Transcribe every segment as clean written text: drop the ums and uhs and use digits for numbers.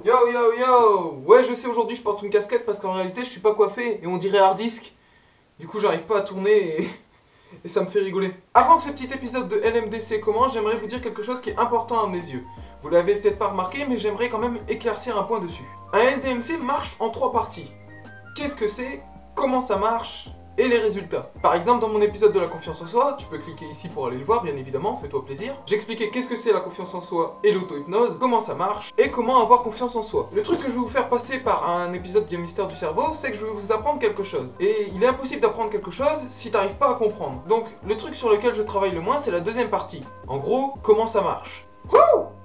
Yo yo yo. Ouais, je sais, aujourd'hui je porte une casquette parce qu'en réalité je suis pas coiffé et on dirait hard disk. Du coup j'arrive pas à tourner et ça me fait rigoler. Avant que ce petit épisode de LMDC commence, j'aimerais vous dire quelque chose qui est important à mes yeux. Vous l'avez peut-être pas remarqué, mais j'aimerais quand même éclaircir un point dessus. Un LDMC marche en 3 parties. Qu'est-ce que c'est? Comment ça marche? Et les résultats. Par exemple, dans mon épisode de la confiance en soi, tu peux cliquer ici pour aller le voir, bien évidemment, fais-toi plaisir. J'expliquais qu'est-ce que c'est la confiance en soi et l'auto-hypnose, comment ça marche, et comment avoir confiance en soi. Le truc que je vais vous faire passer par un épisode du Mystère du Cerveau, c'est que je vais vous apprendre quelque chose. Et il est impossible d'apprendre quelque chose si t'arrives pas à comprendre. Donc, le truc sur lequel je travaille le moins, c'est la deuxième partie. En gros, comment ça marche. Wouh!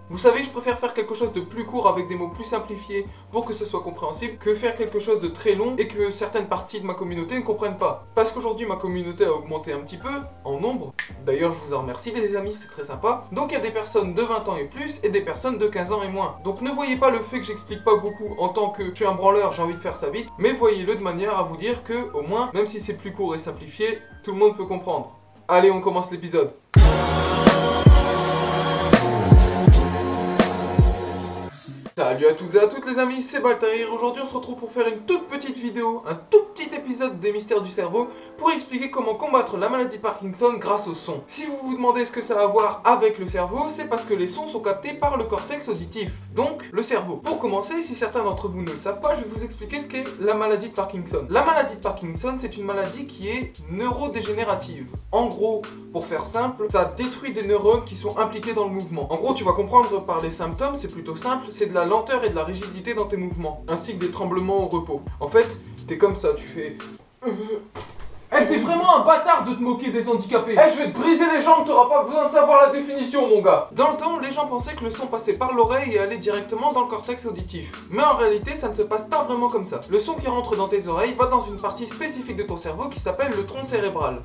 Vous savez, je préfère faire quelque chose de plus court avec des mots plus simplifiés pour que ce soit compréhensible que faire quelque chose de très long et que certaines parties de ma communauté ne comprennent pas. Parce qu'aujourd'hui, ma communauté a augmenté un petit peu, en nombre. D'ailleurs, je vous en remercie les amis, c'est très sympa. Donc il y a des personnes de 20 ans et plus et des personnes de 15 ans et moins. Donc ne voyez pas le fait que j'explique pas beaucoup en tant que je suis un branleur, j'ai envie de faire ça vite, mais voyez-le de manière à vous dire que, au moins, même si c'est plus court et simplifié, tout le monde peut comprendre. Allez, on commence l'épisode. Salut à toutes et à toutes les amis, c'est Baltarir. Aujourd'hui on se retrouve pour faire une toute petite vidéo, un tout petit épisode des mystères du cerveau pour expliquer comment combattre la maladie de Parkinson grâce au son. Si vous vous demandez ce que ça a à voir avec le cerveau, c'est parce que les sons sont captés par le cortex auditif, donc le cerveau. Pour commencer, si certains d'entre vous ne le savent pas, je vais vous expliquer ce qu'est la maladie de Parkinson. La maladie de Parkinson, c'est une maladie qui est neurodégénérative. En gros, pour faire simple, ça détruit des neurones qui sont impliqués dans le mouvement. En gros, tu vas comprendre par les symptômes, c'est plutôt simple, c'est de la lenteur et de la rigidité dans tes mouvements, ainsi que des tremblements au repos. En fait, t'es comme ça, tu fais... Eh, t'es vraiment un bâtard de te moquer des handicapés. Eh, je vais te briser les jambes, t'auras pas besoin de savoir la définition, mon gars. Dans le temps, les gens pensaient que le son passait par l'oreille et allait directement dans le cortex auditif. Mais en réalité, ça ne se passe pas vraiment comme ça. Le son qui rentre dans tes oreilles va dans une partie spécifique de ton cerveau qui s'appelle le tronc cérébral.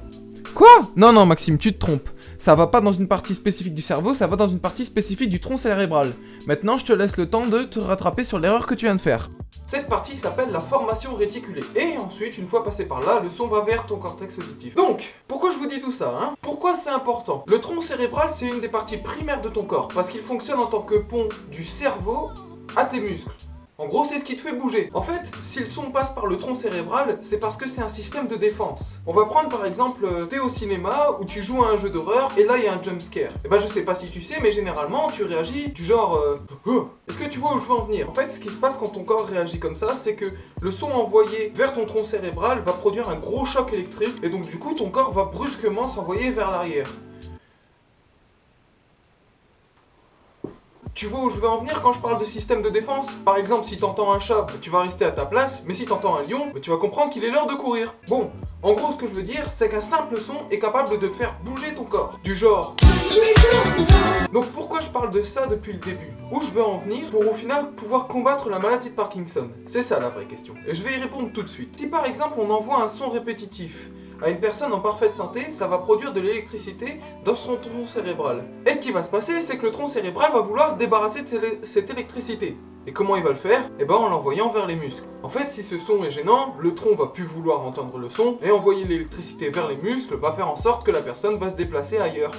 Quoi? Non, Maxime, tu te trompes. Ça va pas dans une partie spécifique du cerveau, ça va dans une partie spécifique du tronc cérébral. Maintenant, je te laisse le temps de te rattraper sur l'erreur que tu viens de faire. Cette partie s'appelle la formation réticulée. Et ensuite, une fois passé par là, le son va vers ton cortex auditif. Donc, pourquoi je vous dis tout ça, hein? Pourquoi c'est important? Le tronc cérébral, c'est une des parties primaires de ton corps, parce qu'il fonctionne en tant que pont du cerveau à tes muscles. En gros, c'est ce qui te fait bouger. En fait, si le son passe par le tronc cérébral, c'est parce que c'est un système de défense. On va prendre par exemple, t'es au cinéma où tu joues à un jeu d'horreur et là il y a un jump scare. Et ben je sais pas si tu sais, mais généralement tu réagis du genre Est-ce que tu vois où je veux en venir? En fait, ce qui se passe quand ton corps réagit comme ça, c'est que le son envoyé vers ton tronc cérébral va produire un gros choc électrique et donc du coup ton corps va brusquement s'envoyer vers l'arrière. Tu vois où je veux en venir quand je parle de système de défense? Par exemple, si t'entends un chat, tu vas rester à ta place, mais si t'entends un lion, tu vas comprendre qu'il est l'heure de courir. Bon, en gros, ce que je veux dire, c'est qu'un simple son est capable de te faire bouger ton corps. Du genre... Donc pourquoi je parle de ça depuis le début? Où je veux en venir pour au final pouvoir combattre la maladie de Parkinson? C'est ça la vraie question. Et je vais y répondre tout de suite. Si par exemple on envoie un son répétitif à une personne en parfaite santé, ça va produire de l'électricité dans son tronc cérébral. Et ce qui va se passer, c'est que le tronc cérébral va vouloir se débarrasser de cette électricité. Et comment il va le faire? Eh ben en l'envoyant vers les muscles. En fait, si ce son est gênant, le tronc va plus vouloir entendre le son, et envoyer l'électricité vers les muscles va faire en sorte que la personne va se déplacer ailleurs,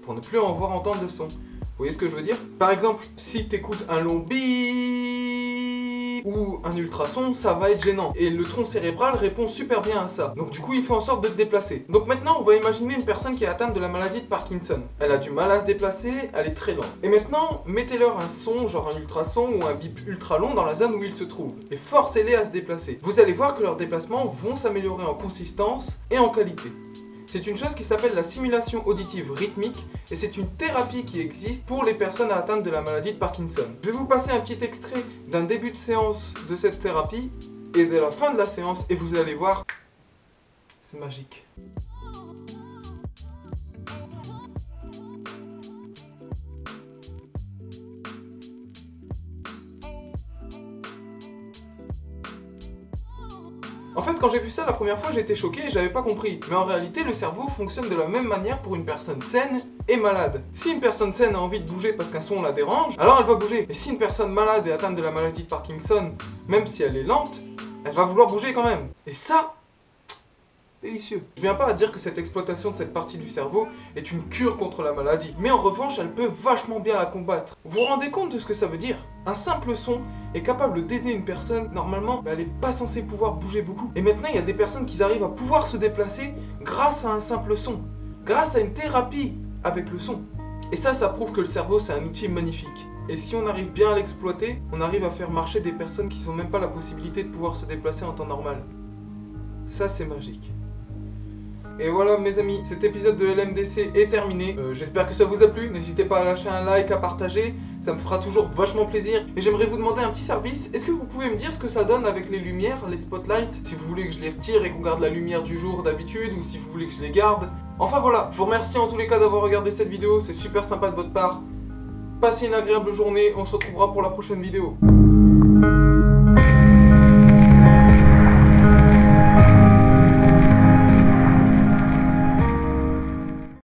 pour ne plus avoir entendre de son. Vous voyez ce que je veux dire? Par exemple, si t'écoutes un long bip ou un ultrason, ça va être gênant. Et le tronc cérébral répond super bien à ça. Donc du coup, il fait en sorte de te déplacer. Donc maintenant, on va imaginer une personne qui est atteinte de la maladie de Parkinson. Elle a du mal à se déplacer, elle est très lente. Et maintenant, mettez-leur un son, genre un ultrason ou un bip ultra long dans la zone où ils se trouvent. Et forcez-les à se déplacer. Vous allez voir que leurs déplacements vont s'améliorer en consistance et en qualité. C'est une chose qui s'appelle la simulation auditive rythmique et c'est une thérapie qui existe pour les personnes atteintes de la maladie de Parkinson. Je vais vous passer un petit extrait d'un début de séance de cette thérapie et de la fin de la séance et vous allez voir, c'est magique. En fait, quand j'ai vu ça la première fois, j'ai été choqué et j'avais pas compris. Mais en réalité, le cerveau fonctionne de la même manière pour une personne saine et malade. Si une personne saine a envie de bouger parce qu'un son la dérange, alors elle va bouger. Et si une personne malade est atteinte de la maladie de Parkinson, même si elle est lente, elle va vouloir bouger quand même. Et ça, délicieux. Je viens pas à dire que cette exploitation de cette partie du cerveau est une cure contre la maladie, mais en revanche elle peut vachement bien la combattre. Vous vous rendez compte de ce que ça veut dire? Un simple son est capable d'aider une personne, normalement elle est pas censée pouvoir bouger beaucoup. Et maintenant il y a des personnes qui arrivent à pouvoir se déplacer grâce à un simple son, grâce à une thérapie avec le son. Et ça prouve que le cerveau c'est un outil magnifique. Et si on arrive bien à l'exploiter, on arrive à faire marcher des personnes qui n'ont même pas la possibilité de pouvoir se déplacer en temps normal. Ça c'est magique. Et voilà mes amis, cet épisode de LMDC est terminé. J'espère que ça vous a plu, n'hésitez pas à lâcher un like, à partager, ça me fera toujours vachement plaisir. Et j'aimerais vous demander un petit service, est-ce que vous pouvez me dire ce que ça donne avec les lumières, les spotlights? Si vous voulez que je les retire et qu'on garde la lumière du jour d'habitude, ou si vous voulez que je les garde. Enfin voilà, je vous remercie en tous les cas d'avoir regardé cette vidéo, c'est super sympa de votre part. Passez une agréable journée, on se retrouvera pour la prochaine vidéo.